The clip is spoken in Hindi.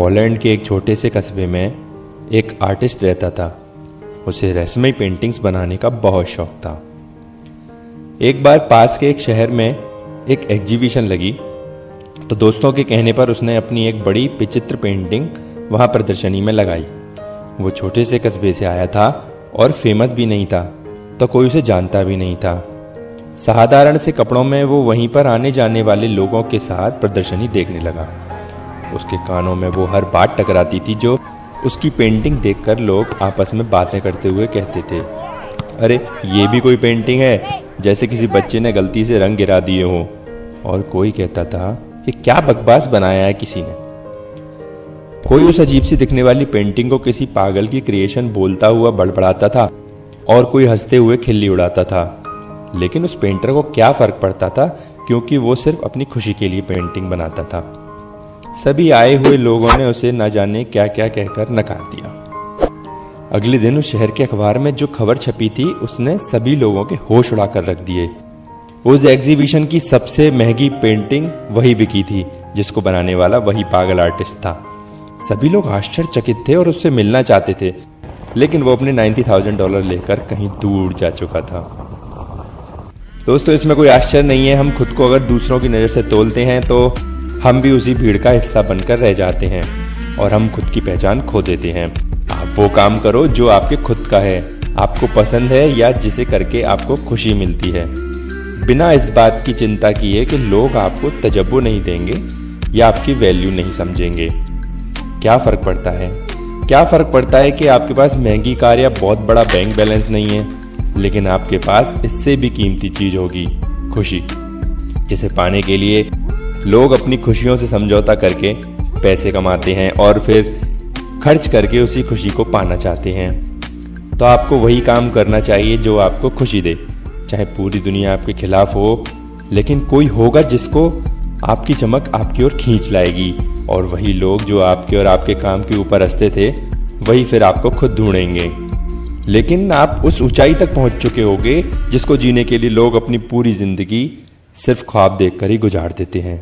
पोलैंड के एक छोटे से कस्बे में एक आर्टिस्ट रहता था। उसे रहस्यमयी पेंटिंग्स बनाने का बहुत शौक था। एक बार पास के एक शहर में एक एग्जीबिशन लगी तो दोस्तों के कहने पर उसने अपनी एक बड़ी विचित्र पेंटिंग वहां प्रदर्शनी में लगाई। वो छोटे से कस्बे से आया था और फेमस भी नहीं था, तो कोई उसे जानता भी नहीं था। साधारण से कपड़ों में वो वहीं पर आने जाने वाले लोगों के साथ प्रदर्शनी देखने लगा। उसके कानों में वो हर बात टकराती थी जो उसकी पेंटिंग देखकर लोग आपस में बातें करते हुए कहते थे, अरे ये भी कोई पेंटिंग है, जैसे किसी बच्चे ने गलती से रंग गिरा दिए हो। और कोई कहता था कि क्या बकवास बनाया है किसी ने। कोई उस अजीब सी दिखने वाली पेंटिंग को किसी पागल की क्रिएशन बोलता हुआ बड़बड़ाता था और कोई हंसते हुए खिल्ली उड़ाता था। लेकिन उस पेंटर को क्या फर्क पड़ता था, क्योंकि वो सिर्फ अपनी खुशी के लिए पेंटिंग बनाता था। सभी आए हुए लोगों ने उसे न जाने क्या क्या कहकर नकार दिया। अगले दिन उस शहर के अखबार में जो खबर छपी थी उसने सभी लोगों के होश उड़ाकर रख दिए। उस एग्जीबिशन की सबसे महंगी पेंटिंग वही बिकी थी जिसको बनाने वाला वही पागल आर्टिस्ट था। सभी लोग आश्चर्यचकित थे और उससे मिलना चाहते थे, लेकिन वो अपने $90,000 लेकर कहीं दूर जा चुका था। दोस्तों, इसमें कोई आश्चर्य नहीं है। हम खुद को अगर दूसरों की नज़र से तोलते हैं तो हम भी उसी भीड़ का हिस्सा बनकर रह जाते हैं और हम खुद की पहचान खो देते हैं। आप वो काम करो जो आपके खुद का है, आपको पसंद है या जिसे करके आपको खुशी मिलती है, बिना इस बात की चिंता किए कि लोग आपको तजब्बो नहीं देंगे या आपकी वैल्यू नहीं समझेंगे। क्या फ़र्क पड़ता है? क्या फ़र्क पड़ता है कि आपके पास महंगी कार या बहुत बड़ा बैंक बैलेंस नहीं है, लेकिन आपके पास इससे भी कीमती चीज़ होगी, खुशी, जिसे पाने के लिए लोग अपनी खुशियों से समझौता करके पैसे कमाते हैं और फिर खर्च करके उसी खुशी को पाना चाहते हैं। तो आपको वही काम करना चाहिए जो आपको खुशी दे, चाहे पूरी दुनिया आपके खिलाफ हो, लेकिन कोई होगा जिसको आपकी चमक आपकी ओर खींच लाएगी। और वही लोग जो आपके और आपके काम के ऊपर हंसते थे, वही फिर आपको खुद ढूंढेंगे। लेकिन आप उस ऊंचाई तक पहुंच चुके होंगे जिसको जीने के लिए लोग अपनी पूरी जिंदगी सिर्फ ख्वाब देखकर ही गुजार देते हैं।